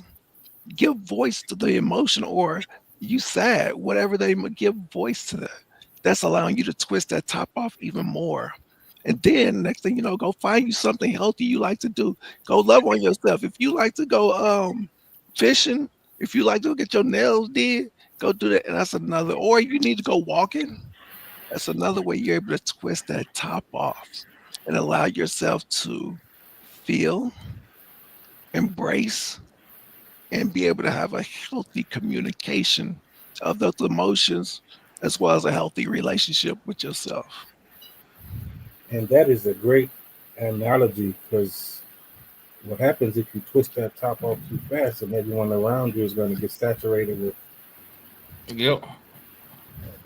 give voice to the emotion, or you sad, whatever they give voice to that. That's allowing you to twist that top off even more. And then next thing you know, go find you something healthy you like to do. Go love on yourself. If you like to go fishing, if you like to get your nails did, go do that. And that's another, or you need to go walking. That's another way you're able to twist that top off and allow yourself to feel, embrace, and be able to have a healthy communication of those emotions as well as a healthy relationship with yourself. And that is a great analogy because what happens if you twist that top off too fast and everyone around you is going to get saturated with, Yep. oh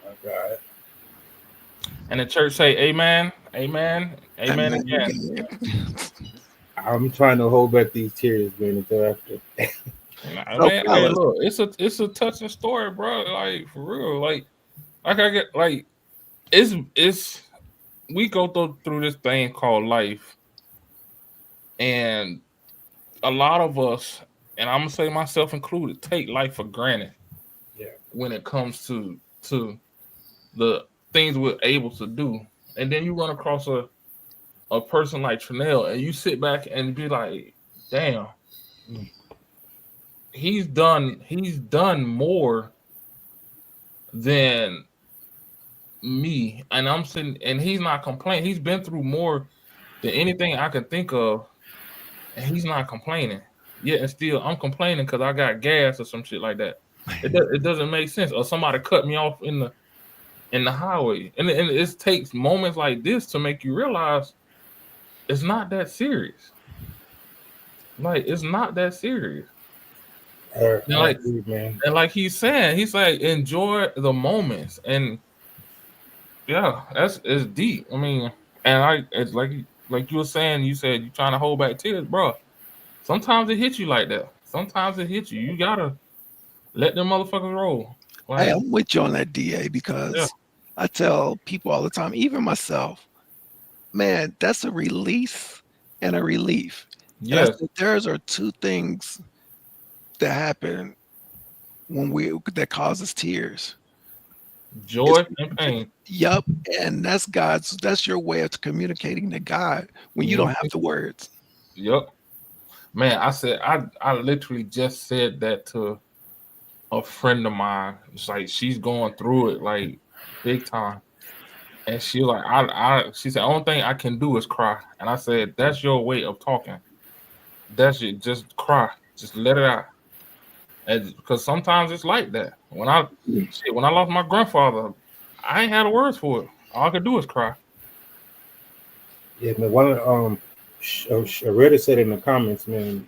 my God. And the church say, "Amen, amen, I amen." mean, Again. I'm trying to hold back these tears, man, until after. Nah, so man, hey, fellas, look, it's a touching story, bro. Like for real, like I get like it's we go through this thing called life, and a lot of us, and I'm gonna say myself included, take life for granted. Yeah. When it comes to the things we're able to do, and then you run across a person like Trenell, and you sit back and be like, damn, Mm. he's done more than me, and I'm sitting, and he's not complaining. He's been through more than anything I can think of, and he's not complaining. Yeah, and still I'm complaining because I got gas or some shit like that. It doesn't make sense. Or somebody cut me off in the highway, and it takes moments like this to make you realize it's not that serious. Like, it's not that serious. And I like, agree, man. and like he's saying, he's like, enjoy the moments, and yeah, it's deep. I mean, and it's like you were saying, you said you're trying to hold back tears, bro. Sometimes it hits you like that. Sometimes it hits you. You gotta let them motherfuckers roll. Hey, Like, I'm with you on that, DA, yeah, because I tell people all the time, even myself, man, that's a release and a relief. And I yes, said, theirs are two things that happen when we that causes tears. It's joy and pain. yup, and that's your way of communicating to God when you don't have Mhm. the words. Yep, man. I literally just said that to a friend of mine. It's like she's going through it like big time. And she like she said, only thing I can do is cry. And I said, that's your way of talking. That's it. Just cry. Just let it out. And because sometimes it's like that. When I lost my grandfather, I ain't had the words for it. All I could do is cry. Yeah, man. One of Reddit said in the comments, man,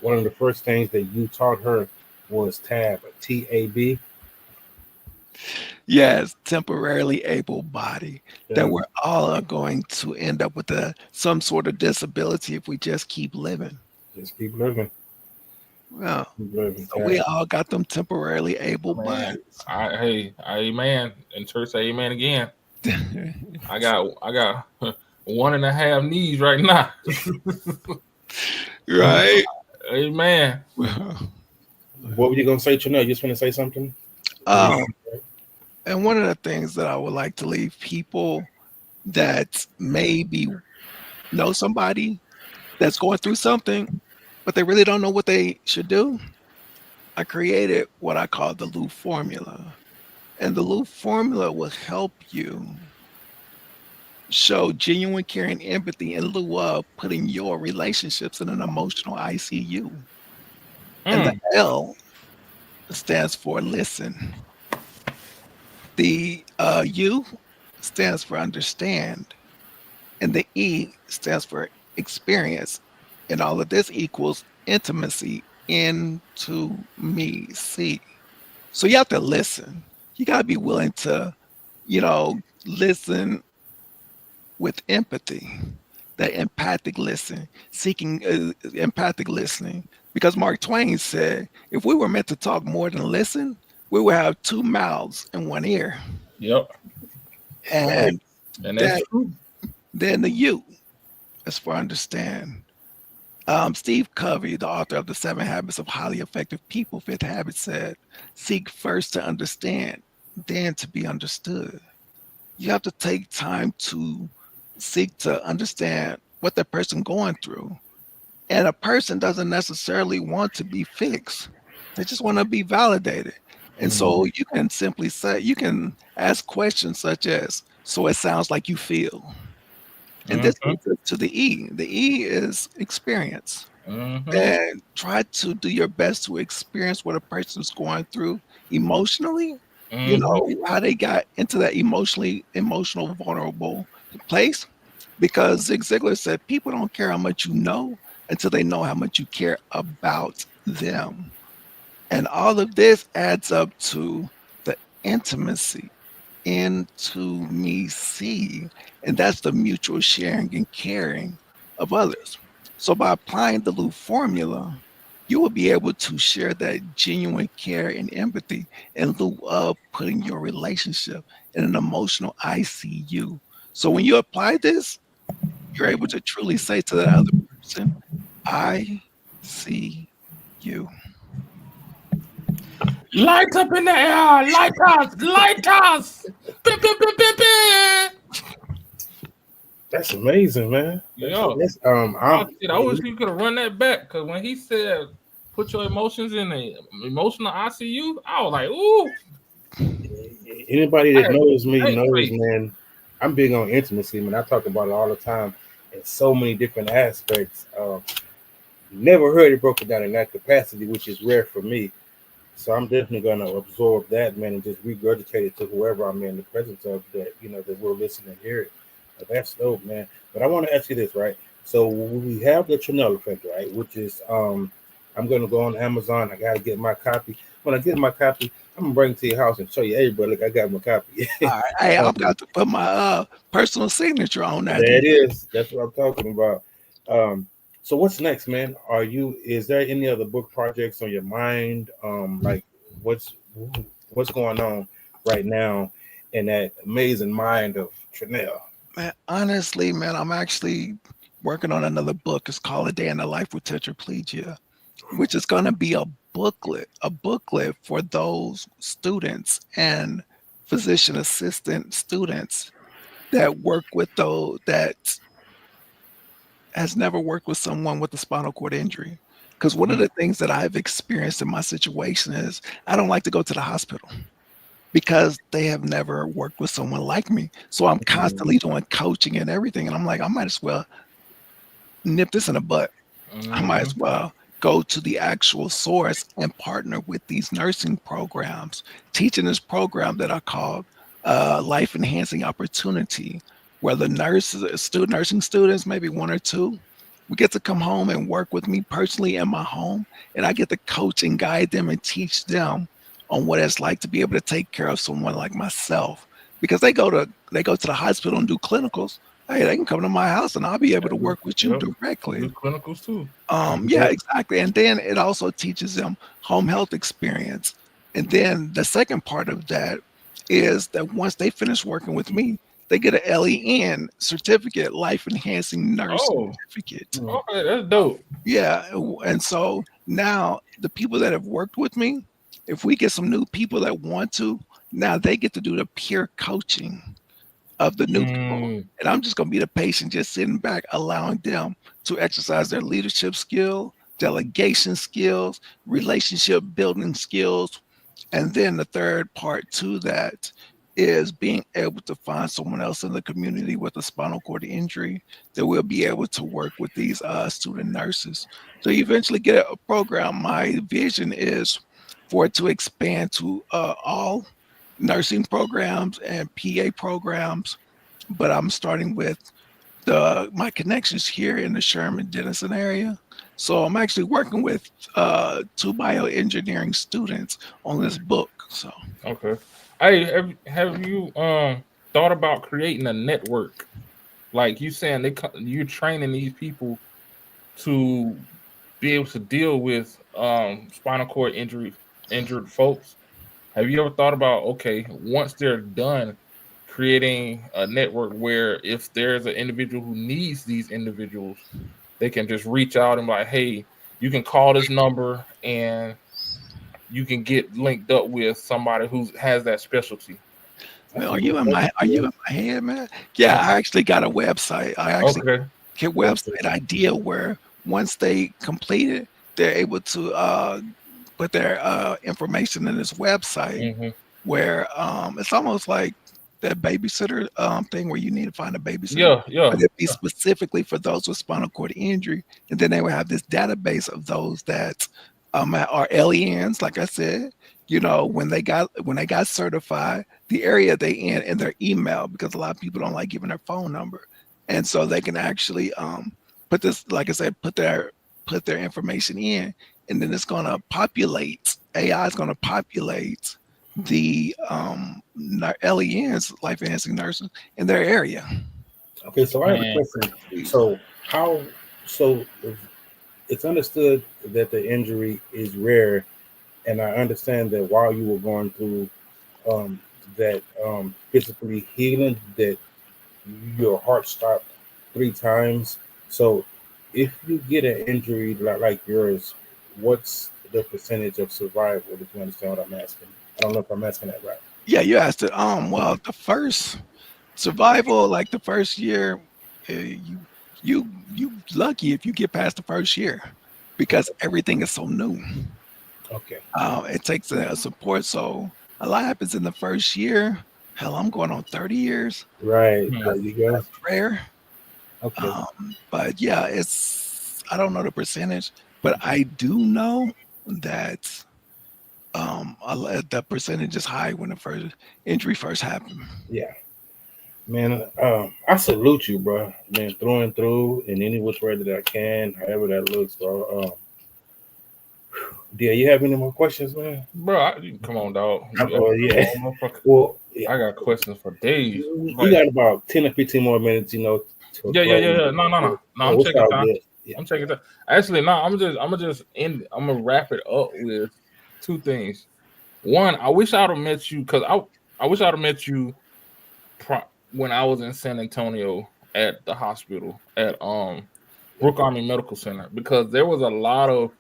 one of the first things that you taught her was tab, TAB. Yes, temporarily able body. That Yeah, we're all are going to end up with some sort of disability if we just keep living. just keep living, Well, keep living. so we Tab. all got them temporarily able Man, bodies. amen. And church say amen again. I got 1.5 knees right now. Right? Amen. What were you gonna say, Chanel? You just want to say something? Um, and one of the things that I would like to leave people that maybe know somebody that's going through something, but they really don't know what they should do. I created what I call the Loop formula. And the Loop formula will help you show genuine care and empathy in lieu of putting your relationships in an emotional ICU. And the Mm, L stands for listen. The U stands for understand. And the E stands for experience. And all of this equals intimacy into me. See. So you have to listen. You got to be willing to, listen with empathy, that empathic listen, seeking empathic listening. Because Mark Twain said, if we were meant to talk more than listen, we would have two mouths and one ear. yep. Right. And And that's that true. then the you is for understand. Steve Covey, the author of The 7 Habits of Highly Effective People, Fifth Habit, said, seek first to understand, then to be understood. You have to take time to seek to understand what that person going through. And a person doesn't necessarily want to be fixed. They just want to be validated. And Mhm. so you can simply say, you can ask questions such as, so it sounds like you feel. And this Mm-hmm. leads us to the E. The E is experience. Mm-hmm. And try to do your best to experience what a person's going through emotionally, Mm-hmm. how they got into that emotional vulnerable place. Because Zig Ziglar said people don't care how much you know until they know how much you care about them. And all of this adds up to the intimacy into me see. And that's the mutual sharing and caring of others. So by applying the Loop formula, you will be able to share that genuine care and empathy in lieu of putting your relationship in an emotional ICU. So when you apply this, you're able to truly say to that other person, I see you. Light up in the air, light us. Beep, beep, beep, beep, beep. That's amazing, man. Yeah. That's, I wish you could have run that back, because when he said put your emotions in the emotional ICU, I was like, ooh. Anybody that knows me Hey, knows, face. man, I'm big on intimacy, man. I talk about it all the time in so many different aspects. Never heard it broken down in that capacity, which is rare for me. So I'm definitely going to absorb that, man, and just regurgitate it to whoever I'm in the presence of, that, you know, that will listen and hear it. But that's dope, man. But I want to ask you this, right? So we have the Trenell effect, right? Which is, I'm going to go on Amazon. I got to get my copy. When I get my copy, I'm gonna bring it to your house and show you, hey, bro, look, I got my copy. All right. Hey, I've got to put my personal signature on that. There it is. That's what I'm talking about. So what's next, man? Is there any other book projects on your mind? Like what's going on right now in that amazing mind of Trenell? Man, honestly, man, I'm actually working on another book. It's called A Day in the Life with Tetraplegia, which is going to be a booklet for those students and physician assistant students that work with those that has never worked with someone with a spinal cord injury. Because one of the things that I've experienced in my situation is I don't like to go to the hospital because they have never worked with someone like me. So I'm constantly doing coaching and everything. And I'm like, I might as well nip this in the butt. I might as well go to the actual source and partner with these nursing programs, teaching this program that I called Life Enhancing Opportunity, where the nursing students, maybe one or two, we get to come home and work with me personally in my home, and I get to coach and guide them and teach them on what it's like to be able to take care of someone like myself. Because they go to the hospital and do clinicals. Hey, they can come to my house and I'll be able to work with you directly. Do clinicals too. Yeah, exactly. And then it also teaches them home health experience. And then the second part of that is that once they finish working with me, they get a LEN certificate, life enhancing nurse certificate. Okay, that's dope. Yeah. And so now the people that have worked with me, if we get some new people that want to, now they get to do the peer coaching of the new people. And I'm just going to be the patient, just sitting back, allowing them to exercise their leadership skill, delegation skills, relationship building skills. And then the third part to that is being able to find someone else in the community with a spinal cord injury that will be able to work with these student nurses. So you eventually get a program. My vision is for it to expand to all nursing programs and PA programs, but I'm starting with my connections here in the Sherman Denison area. So I'm actually working with 2 bioengineering students on this book. So okay. Hey, have you thought about creating a network? Like you saying you're training these people to be able to deal with spinal cord injured folks. Have you ever thought about, okay, once they're done, creating a network where if there's an individual who needs these individuals, they can just reach out and be like, hey, you can call this number and you can get linked up with somebody who has that specialty. Man, are you in my head, man? Yeah, I actually got a website. I actually get website idea where once they complete it, they're able to put their information in this website where it's almost like that babysitter thing where you need to find a babysitter. Yeah. But it'd be specifically for those with spinal cord injury. And then they would have this database of those that are LENs, like I said, you know, when they got certified, the area they in their email, because a lot of people don't like giving their phone number. And so they can actually put this, like I said, put their information in, and then it's gonna populate, AI is gonna populate the LENs, life enhancing nurses, in their area. Okay, so I have a question. So it's understood that the injury is rare, and I understand that while you were going through that physically healing, that your heart stopped 3 times. So, if you get an injury like yours, what's the percentage of survival? If you understand what I'm asking, I don't know if I'm asking that right. Yeah, you asked it. Well, the first survival, like the first year, you lucky if you get past the first year because everything is so new. Okay. It takes a support. So a lot happens in the first year. Hell, I'm going on 30 years. Right. Hmm. There you go. Rare. Okay. But yeah, I don't know the percentage, but I do know that the percentage is high when the first injury first happened. Yeah. Man, I salute you, bro. Man, through and through, in any which way that I can, however that looks, bro. Do you have any more questions, man? Bro, come on, dog. Oh yeah. Motherfucker. Well, yeah. I got questions for days. We got about 10 or 15 more minutes, to Yeah. No. I'm it's checking all time. good. Yeah. I'm checking time. Actually, no. I'm gonna wrap it up with two things. One, I wish I'd have met you because I wish I'd have met you when I was in San Antonio at the hospital at Brook Army Medical Center, because there was a lot of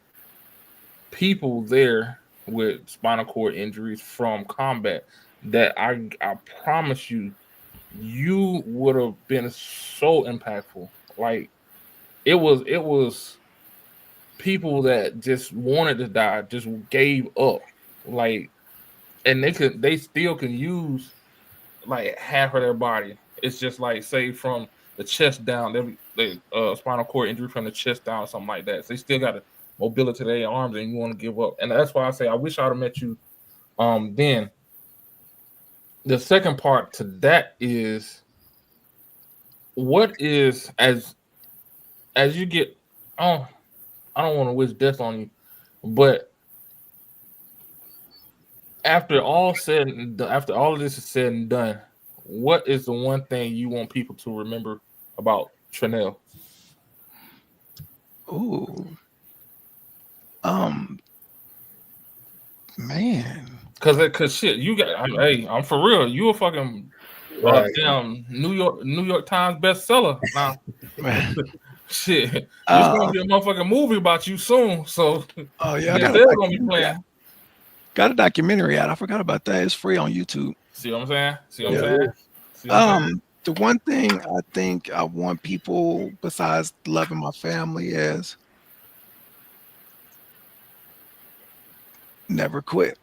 people there with spinal cord injuries from combat that I promise you would have been so impactful. Like it was people that just wanted to die, just gave up. Like, and they still can use like half of their body. It's just like, say, from the chest down, they spinal cord injury from the chest down, something like that. So they still got a mobility to their arms, and you want to give up. And that's why I say I wish I'd have met you. Then the second part to that is, what is as you get, oh, I don't want to wish death on you, but after all of this is said and done, what is the one thing you want people to remember about Trenell? Ooh. Man. Cause shit, hey, I'm for real. You a fucking damn New York Times bestseller now. Shit, there's gonna be a motherfucking movie about you soon. So oh yeah, they're gonna be playing. Got a documentary out. I forgot about that. It's free on YouTube. See what I'm saying? The one thing I think I want people, besides loving my family, is never quit.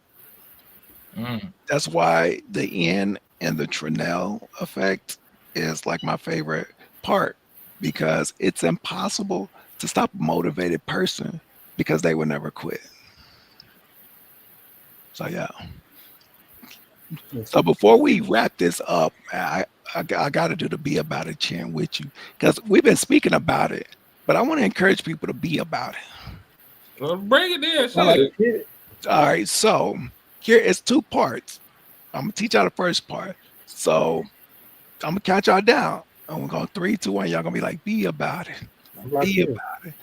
That's why the N and the Trenell effect is like my favorite part, because it's impossible to stop a motivated person because they will never quit. So yeah. So before we wrap this up, I got to do the Be About It chant with you, because we've been speaking about it, but I want to encourage people to be about it. Well, bring it in. Shit. All right. So here is 2 parts. I'm going to teach y'all the first part. So I'm going to count y'all down. And we're going 3, 2, 1. Y'all going to be like, be about it. Be about it.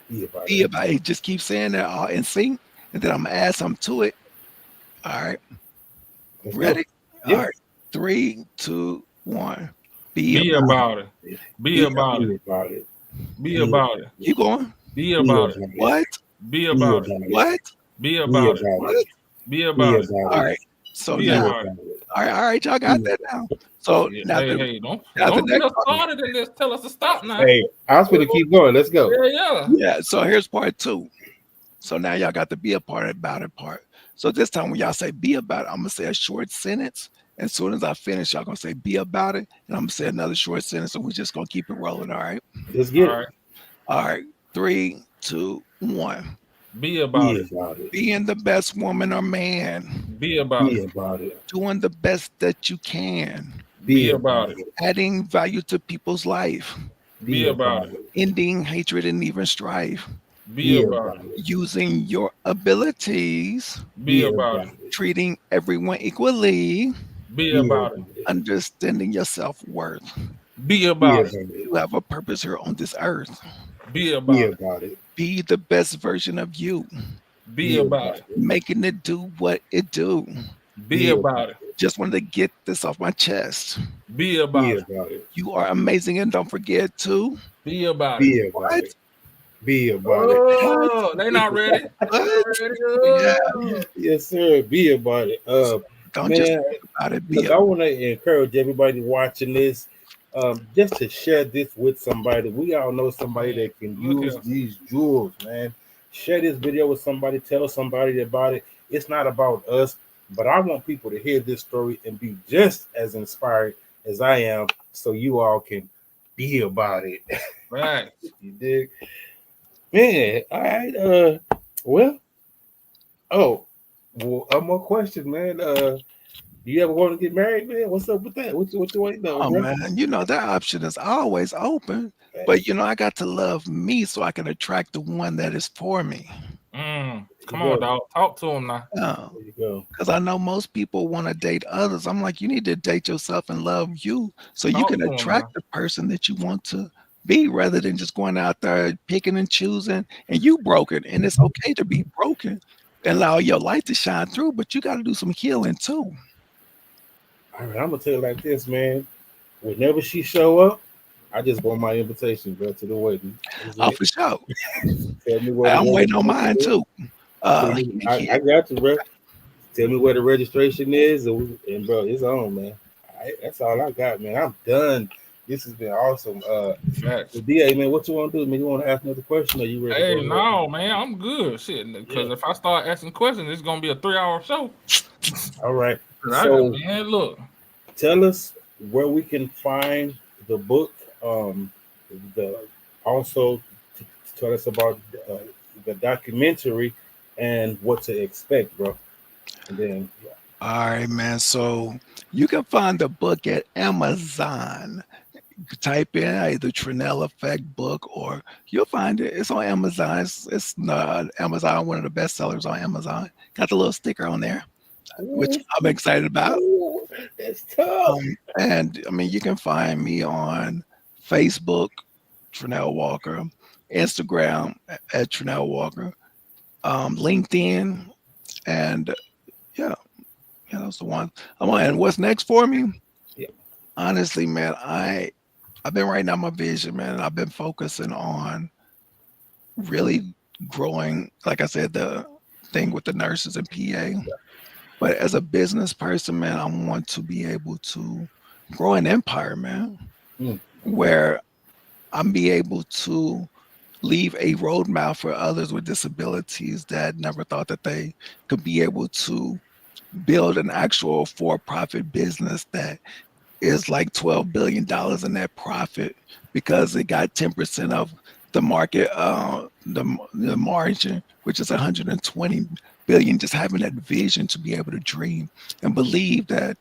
Be about it. Just keep saying that all in sync. And then I'm going to add something to it. All right. Ready? Yeah. All right. 3, 2, 1. Be about it. Be about it. Be about it. Keep going. Be about it. What? Be about it. What? Be about it. What? Be about it. All right. So Be now, about it. all right, y'all got that now. So now, Hey, don't get us started in this. Tell us to stop now. Hey, I was going to keep going. Let's go. Yeah. So here's part 2. So now y'all got the be about it part. So this time when y'all say be about it, I'm gonna say a short sentence. As soon as I finish, y'all gonna say be about it, and I'm gonna say another short sentence. So we're just gonna keep it rolling. All right. Let's get it. All right. 3, 2, 1. Be about it. Being the best woman or man. Be about it. Doing the best that you can. Be about it. Adding value to people's life. Be about it. Ending hatred and even strife. Be about it. Using your abilities. Be about it. Treating everyone equally. Be about it. Understanding your self-worth. Be about it. You have a purpose here on this earth. Be about it. Be the best version of you. Be about it. Making it do what it do. Be about it. Just wanted to get this off my chest. Be about it. You are amazing, and don't forget to Be about Be it. about what? it. Be about it. Oh, they not ready. They not What? ready. Yeah. Oh. Yes, sir. Be about it. Don't just Man, think about it. Be look, I want to encourage everybody watching this, just to share this with somebody. We all know somebody that can Look use here. these jewels, man. Share this video with somebody. Tell somebody about it. It's not about us, but I want people to hear this story and be just as inspired as I am, so you all can be about it. Right. You dig? Man, all right. Well, one more question, man. Do you ever want to get married, man? What's up with that? What you waiting on? Oh Bro? man, that option is always open. But I got to love me so I can attract the one that is for me. Come on, dog. Talk to him now. Oh, There you go. because I know most people want to date others. I'm like, you need to date yourself and love you so you Talk can to 'em, attract the person that you want to be rather than just going out there picking and choosing and you broken. And it's okay to be broken and allow your light to shine through, but you got to do some healing too. All right, I'm gonna tell you like this, man. Whenever she show up, I just want my invitation, bro, to the wedding. Oh, for sure. Tell me where I'm waiting on mine too. I got you, bro. Tell me where the registration is, and bro, it's on, man. All right, that's all I got, man. I'm done. This has been awesome. DA, man, what you want to do? Man, you want to ask another question, or you ready? Hey, no, man, I'm good. Shit, because if I start asking questions, it's gonna be a 3-hour show. All right. So, man, look. Tell us where we can find the book. Also tell us about the documentary and what to expect, bro. And then, All right, man. So you can find the book at Amazon. You can type in either Trenell Effect book, or you'll find it. It's on Amazon. It's Amazon, one of the best sellers on Amazon. Got the little sticker on there, which I'm excited about. That's tough. And I mean, you can find me on Facebook, Trenell Walker, Instagram at Trenell Walker, LinkedIn, and yeah, that's the one. And what's next for me? Yeah. Honestly, man, I've been writing out my vision, man, and I've been focusing on really growing, like I said, the thing with the nurses and PA. But as a business person, man, I want to be able to grow an empire, man, where I'm be able to leave a roadmap for others with disabilities that never thought that they could be able to build an actual for-profit business that is like $12 billion in net profit because it got 10% of the market, the margin, which is 120 billion. Just having that vision to be able to dream and believe that,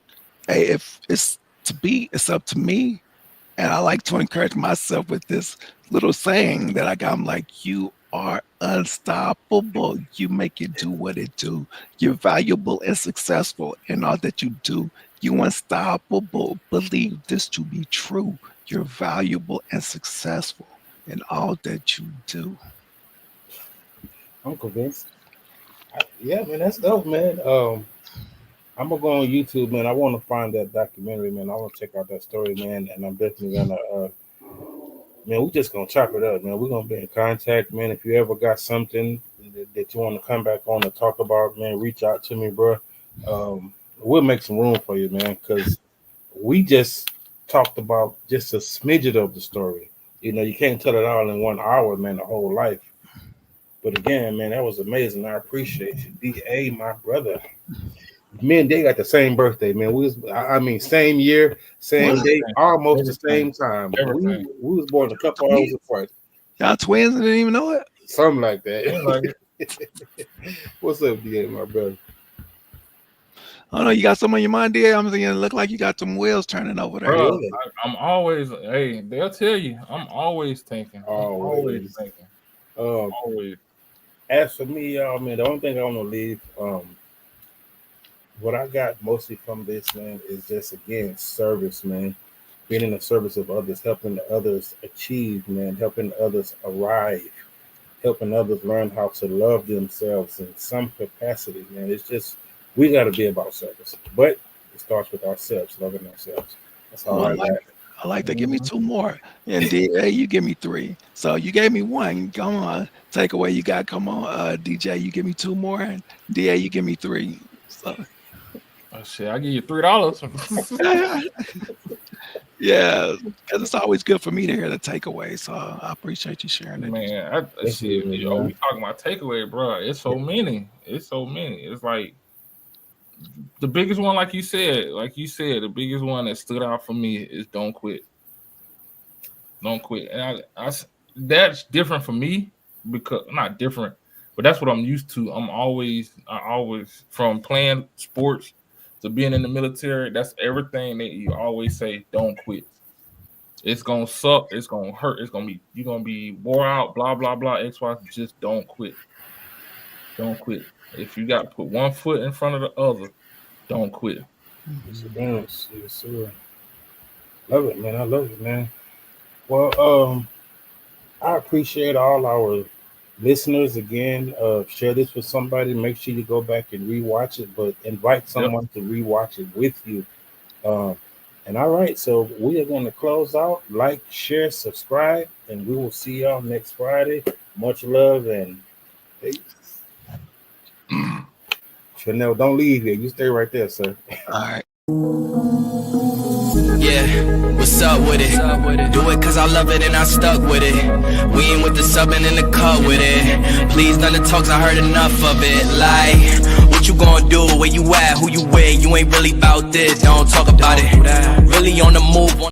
hey, if it's it's up to me. And I like to encourage myself with this little saying that I got. I'm like, you are unstoppable. You make it do what it do. You're valuable and successful in all that you do. You unstoppable. Believe this to be true. You're valuable and successful in all that you do. I'm convinced. Yeah, man, that's dope, man. I'm gonna go on YouTube, man. I want to find that documentary, man. I want to check out that story, man. And I'm definitely gonna, man. We're just gonna chop it up, man. We're gonna be in contact, man. If you ever got something that you want to come back on and talk about, man, reach out to me, bro. We'll make some room for you, man, because we just talked about just a smidget of the story. You can't tell it all in 1 hour, man. The whole life. But again, man, that was amazing. I appreciate you, DA, my brother. Me and they got the same birthday, man. Same year, same day, almost the same time. We was born a couple hours apart. Y'all twins and didn't even know it? Something like that. What's up, DA, my brother? Oh no, you got something on your mind, DA? I'm thinking it look like you got some wheels turning over there. Bro, I'm always, hey, they'll tell you, I'm always thinking. Always thinking. Always. As for me, y'all, man, the only thing I want to leave, what I got mostly from this, man, is just, again, service, man. Being in the service of others, helping others achieve, man, helping others arrive. helping others learn how to love themselves in some capacity, man. It's just, we got to be about service, but it starts with ourselves, loving ourselves. That's all I got. I like to give me 2 more. And DA, you give me 3. So you gave me 1. Come on. Takeaway you got. Come on. DJ, you give me 2 more. And DA, you give me 3. So Oh, shit, I give you $3. yeah, because it's always good for me to hear the takeaway. So I appreciate you sharing it. Man, shit, yo, we talking about takeaway, bro. It's so many. It's so many. It's like the biggest one, like you said, the biggest one that stood out for me is don't quit. Don't quit. And I that's different for me, because not different, but that's what I'm used to. I always from playing sports to being in the military, that's everything that you always say, don't quit. It's gonna suck, it's gonna hurt, you're gonna be wore out, blah blah blah, XY. Just don't quit. Don't quit. If you got to put one foot in front of the other, don't quit. Yes, sir. Love it, man. I love it, man. Well, I appreciate all our listeners again. Share this with somebody. Make sure you go back and rewatch it, but invite someone to rewatch it with you. And all right, so we are going to close out. Like, share, subscribe, and we will see y'all next Friday. Much love and peace. Trenell, don't leave here. You stay right there, sir. All right. Yeah, what's up with it? Do it cause I love it and I stuck with it. We ain't with the subbing in the cut with it. Please, none of the talks, I heard enough of it. Like, what you gonna do? Where you at? Who you with? You ain't really about this. Don't talk about it. Really on the move.